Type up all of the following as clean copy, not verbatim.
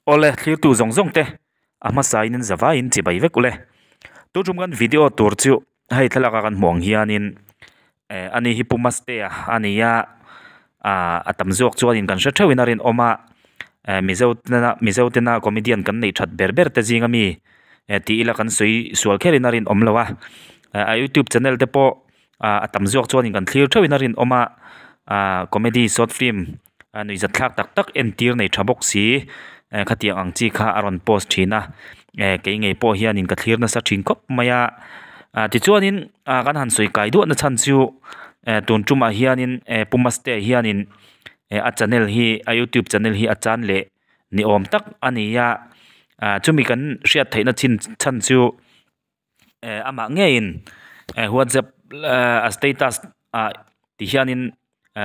ole thlir tu zong zong te ama sainin zawa in chi bai vek ule tu jum gan video tur chu hei thalaka kan hmuang hianin ani hi Mastea ani ya atam zok chuan in kan hre theuin arin oma mizo tena comedian kan nei that ber te zinga mi ti ila kan soi sual kherin arin om lawa YouTube channel te po atam zok chuan in kan thlir theuin arin oma comedy short film nui zatlak tak entir nei thabok si khatiang ang chi kha aron post thina ke ngei po hian in ka thlir na sa thin kop maya ti chuanin kan han soi kai du na chan chu tun tuma hianin Mastea hianin a channel hi a YouTube channel hi a chan le ni om tak ani ya chumi kan hriat theina chan chu ama ngein WhatsApp status ti hianin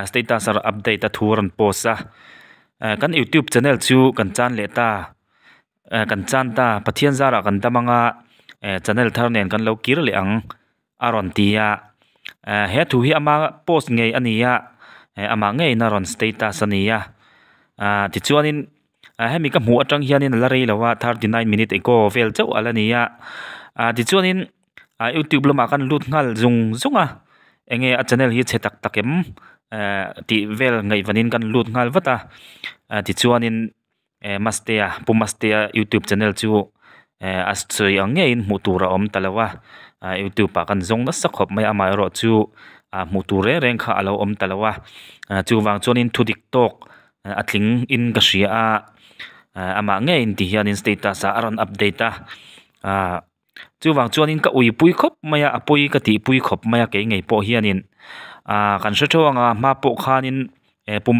status ar update a thur an post a kan YouTube channel chu kan chan le ta kan chan ta pathian zara kan tamanga channel thar nen kan lo kir le ang aron tia he thu hi ama post ngei ania ama ngei na ron status ania ti chuanin hemi ka hmuh atang hianin la rei lawa 39 minute ago vel chau alania ti chuanin YouTube lama kan lut ngal zunga enge a channel hi chetak takem ti vel ngai vanin kan lut ngal wata ti chuanin Mastea Mastea YouTube channel chu astoi angein mutura om talawa YouTube pa kan zong na sakhop mai amai ro chu muture reng kha alo om talawa chu wang chonin thu TikTok atling in ka ria ama ngein ti hianin status aron update chu wang chonin ka ui pui khop maya apoi ka ti pui khop maya ke ngei po hianin kan hre thawanga ma po khanin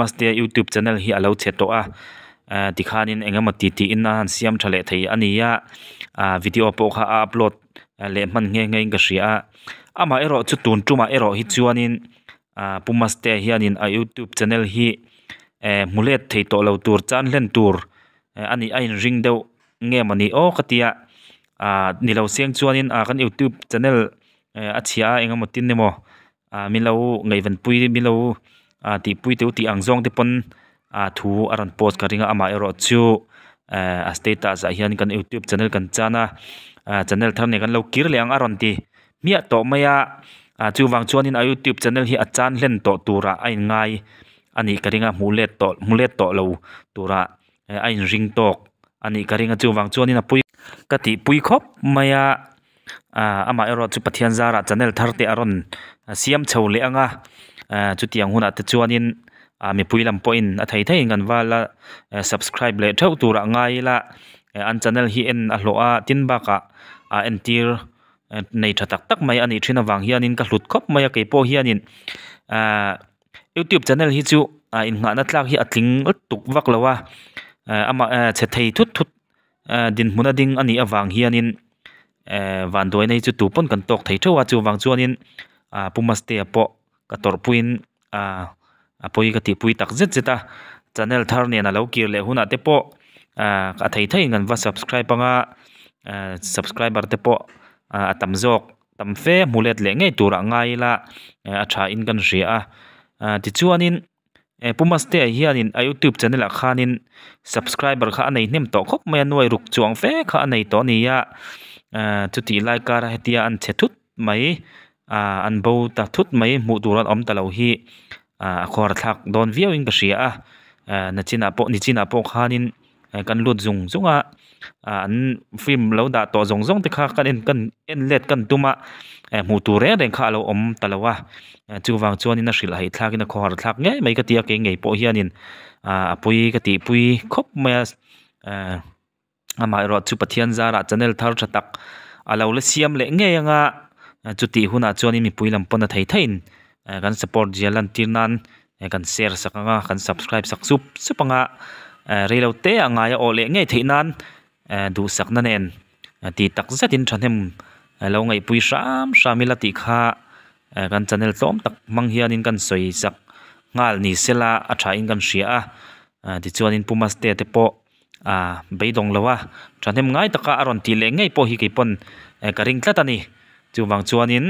Mastea YouTube channel hi alo cheto ti khanin engamati ti inna han siam thale thei ania video po kha upload le man nge ka ria ama ero chu tun tuma ero hi chuanin Mastea hianin a YouTube channel hi mulet thei to lo tur chan len tur ani a inring deuh nge mani o khatia nilo siang chuanin kan YouTube channel achia engamatin nemo milo ngeivan pui milo ti pui teu ti angzong te pon thu aran post karinga ama ero chu status hian kan YouTube channel kan chana channel tharne kan lo kir le ang aron ti mia to maya chu wang chuanin a YouTube channel hi a chan len to tura ain ngai ani karinga mulet to lo tura ain ring tok ani karinga chu wang chuanin a pui kati pui khop maya ama ero chu pathian zara channel tharte aron siam chho le anga chu tiang huna te chuanin mi puilam point a thei ngan wala subscribe le thau tura ngai la an channel hi en a hloa tin baka entir nei thatak mai ani thina wang hianin ka hlut khop maya ke po hianin YouTube channel hi chu in nga na tlak hi atling tuk wak lawa ama che thei thut din hmuna ding ani awang hianin van doi nei chu tu pon kan tok thei thawa chu wang chuanin Mastea po ka tor puin apoi ka ti pui tak zeta channel thar ne na lo kir le huna te po ka thei ngan wa subscribe anga subscriber te po atam zok tam fe mulet le ngei tura ngai la acha in kan ria ti chuanin Mastea hianin a YouTube channel a khanin subscriber kha nei nem to khop mai nuai ruk chuang fe kha nei to ni ya chuti like kar hetia an chethut mai an bo ta thut mai mu turan om talo hi khor thak don viewing ka ria ni china po khanin kan lut zunga an film lo da to zong te kha kan en let kan tuma mu ture reng kha lo om talawa chu wang chuanin a hril hai thlakin a khor thlak nge mai ka tia ke ngei po hianin apui ka ti pui khop maya ama ro chu pathian zara channel thar thatak alo le siam le nge anga chuti huna chuanin mi puilam pon a thein kan support jialan tirnan kan share sakanga kan subscribe saksup supanga reilo te anga ya ole nge theinan du sakna nen ti tak zatin thanem lo ngai pui shamila ti kha kan channel tom tak mang hianin kan soi sak ngal ni sela atha in kan ria ti chuanin Mastea te po beidong lawa thanem ngai taka aron ti le ngai po hi ke pon karing tlatani chu wang chuanin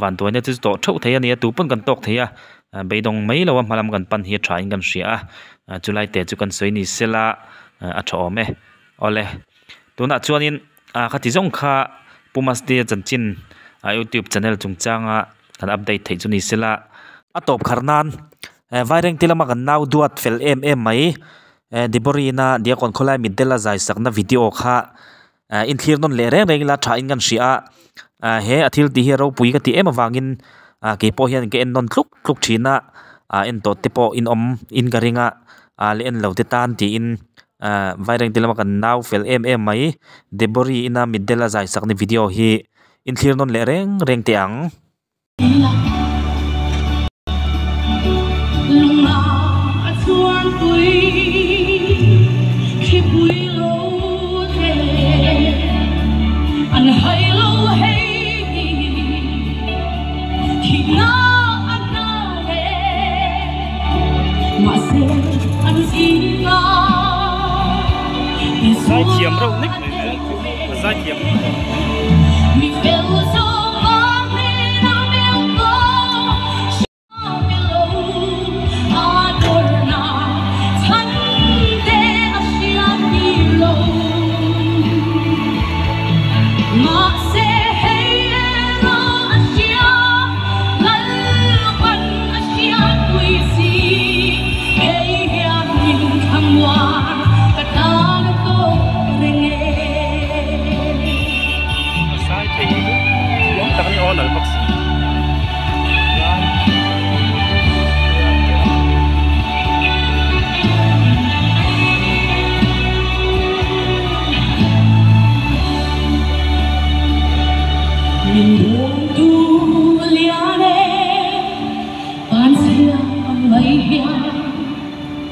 van toina chu to thau thei ani tu pon kan tok theia beidong mai lawa malam kan pan hi tha in kan ria chulai te chu kan soi ni sela a thawm e ole tuna chuanin khati zong kha Mastea chanchin YouTube channel chungchanga kan update thei chuni sila atop kharnan vaireng tilama kan nau duat fel mai diborina dia kon kholai midela zai sakna video kha in thlir non le reng reng la tha in gan ria he athil ti hero pui ka ti em awangin ke po hian ke en non tluk thina en to te po in in garinga le en lo te tan ti in vaireng tilama kan nau fel mai debori ina midela zai sakni video hi in thlir non le reng reng te ang Sai chiếm râu nick này, sai chiếm.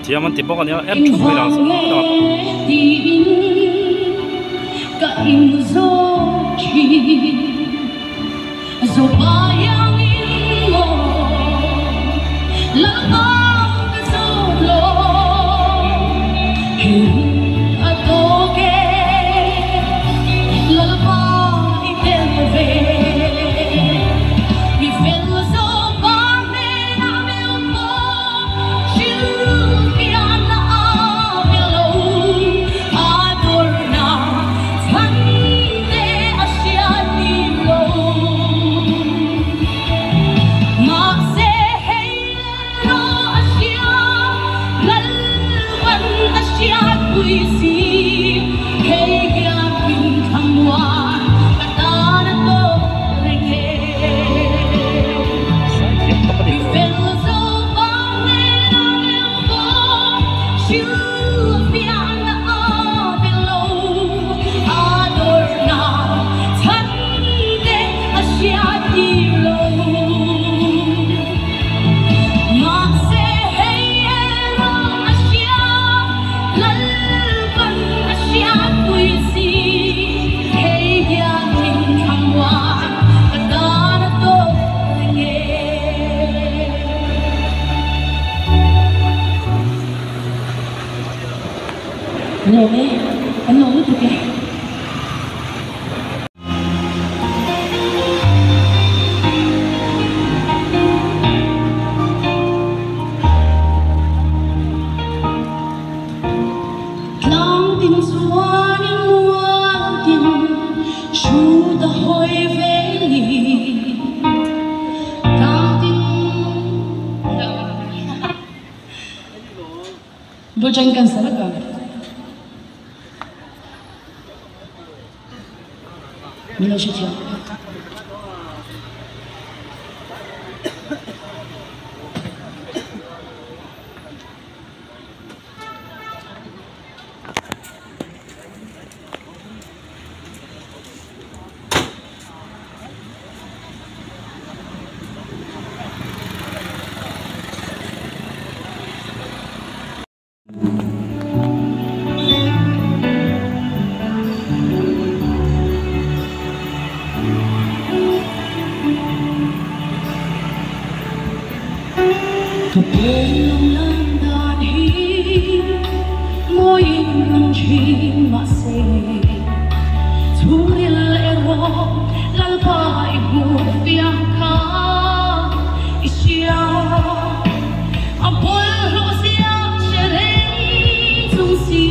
Chị em ăn thịt bò con nhá, em chụp cái nào xong đó. Anh nói được kìa. Lang tin xuân muôn tiền, chú đã hồi về đi. Lang tin, đôi chân cần sẽ cả. Mình là sự chuyện. Một đêm lòng lan đàn hi môi lòng chim mà say thu điên lệ ro lal bay buồn tiếng ca isia apol rosia chereng tung si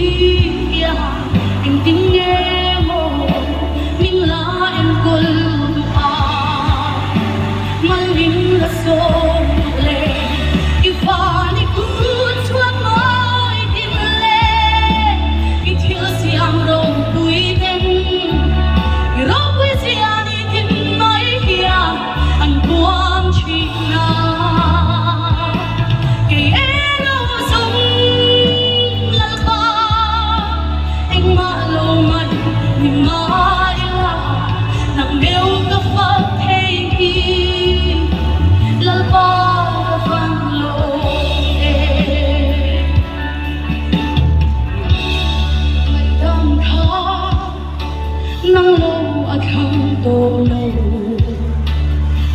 tô lâu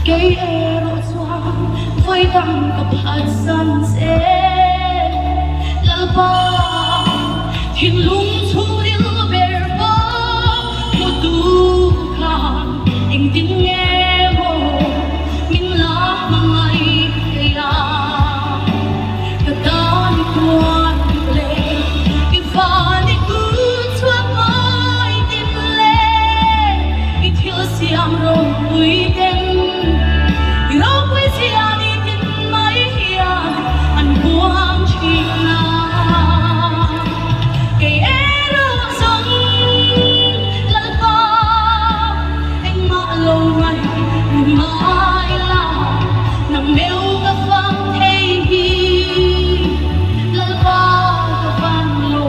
cây ero xoang với đằng cặp hạt sân sẽ lal ba thiên lung thu điêu bèr bó một tu khan anh tin nghe mồ mình lá mai cây la cả ta đi qua đi lệ đi pha đi cứ chuông mai tìm lệ đi thiếu xiang rong vui đêm đi rong vui xiang đi tìm mai hiền anh buông chi na cây ero rong lal ba anh mạ lâu ngày mai la nằm mèo cả phang thay hi lal ba cả van lô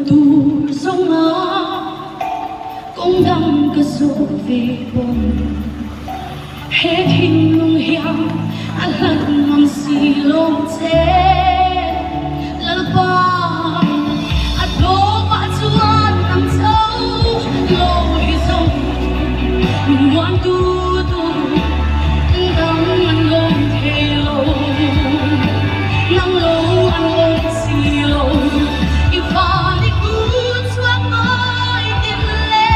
tu sông á cũng đang cứ số về bồn hết hình lung hiang anh hận mong xì lông chế lal ba anh đổ bã chuan nằm sâu lối sông ngoan tu tu đang anh lông thề lâu nắng lâu anh lông xì lâu pha đi cứ chuông mai tìm lệ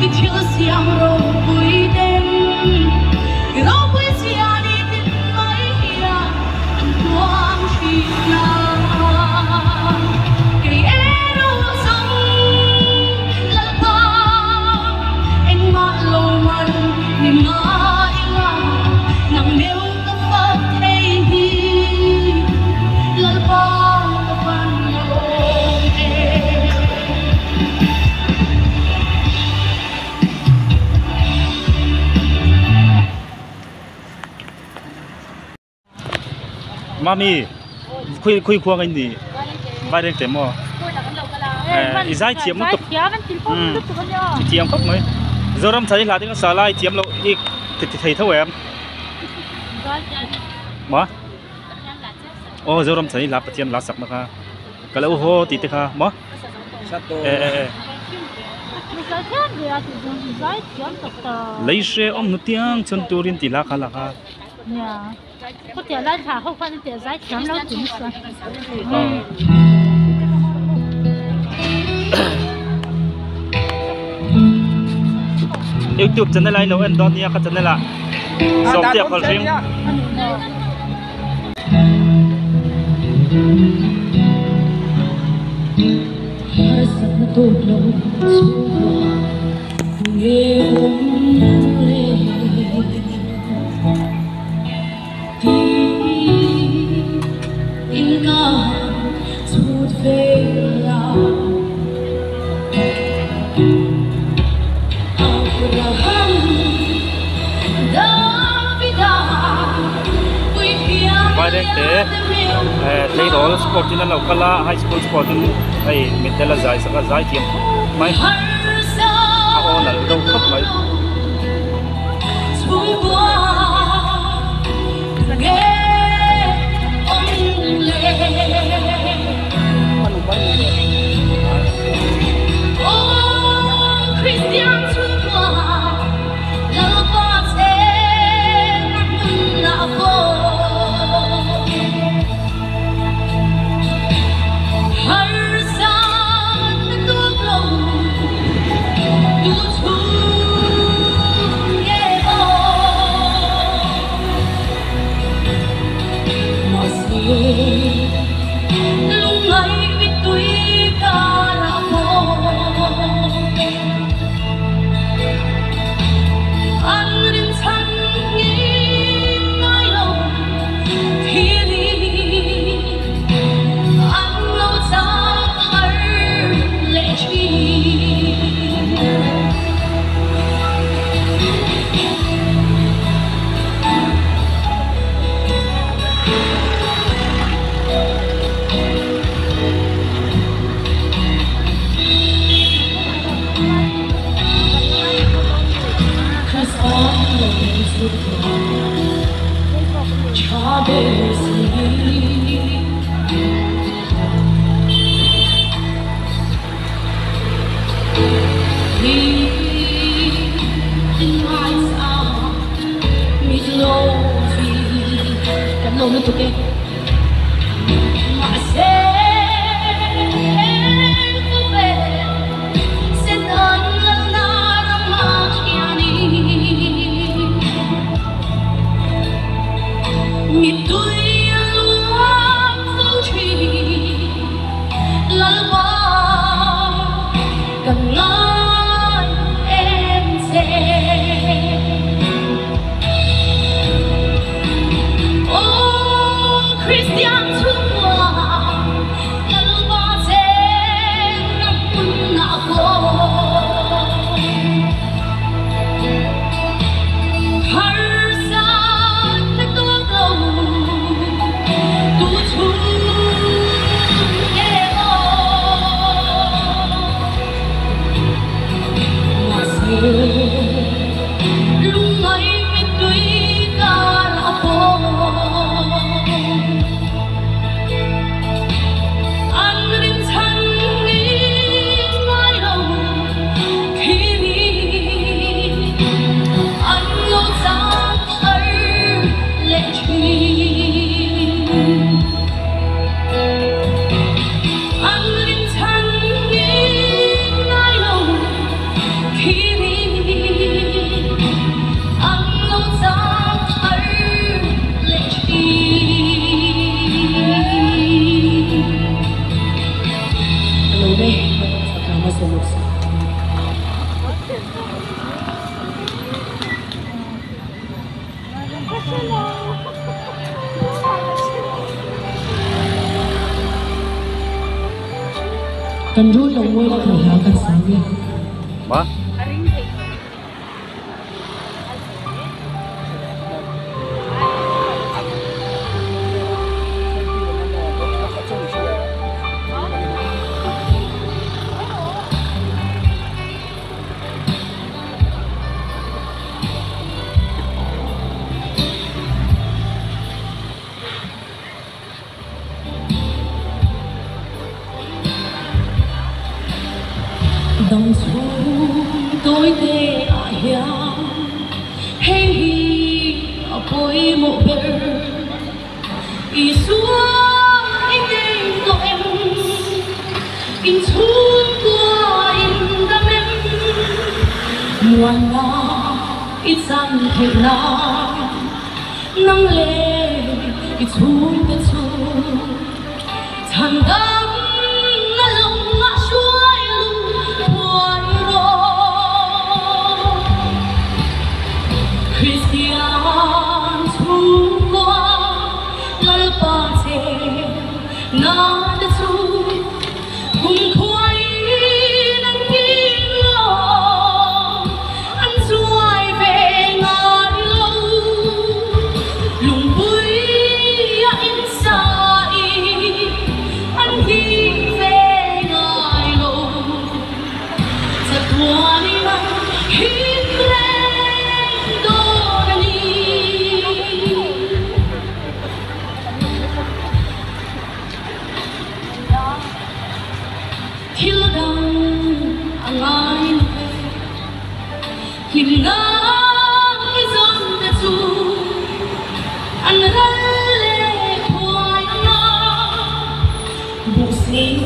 đi thiếu xiang rong vui đêm rong vui xiang đi tìm mai hiền anh quang chi na cây ero rong lal ba anh mạ lâu man ni mai la nằm mèo cả phang thay hi lal ba Mami, khui khuang anh đi, vai đến tem mò, izai tiệm một tục, tiệm khóc mấy, giờ làm thấy là tiếng xả lại tiệm lâu, đi thấy thâu em, mà, giờ làm thấy là tiệm lá sặc mà ha, cái lâu ho tí ha, mà, lấy xe ông nút tiếng chân turin tí lá ha. có thể là thả không phải để giải chấm lâu chính xác. YouTube channel này nấu ăn đó nha, các channel là sống tiệc còn riêng. Vai để thấy đó sport thì là kala high school sport thì ai mình thấy là giải sẽ là giải thiểm mấy họ là đâu khóc mấy Hãy subscribe Cần rút đồng môi là phải hào cả sáng đi. Ba. Đồng số tôi tê hiya hey hi apoi mo ber isua in ding ko em in chung qua in đam em muan na isan the na nang le i chung te chu thang dam na long na shuai Christian chung qua lal pa che na de chu cùng khoai nang kim lo anh xuôi về ngài lâu lùng bụi in sai anh đi về ngài lâu chợt qua đi nắng hít lên đôi thiếu đắng anh khi nắng giông đã chu anh lăn lê khoai nó buộc xin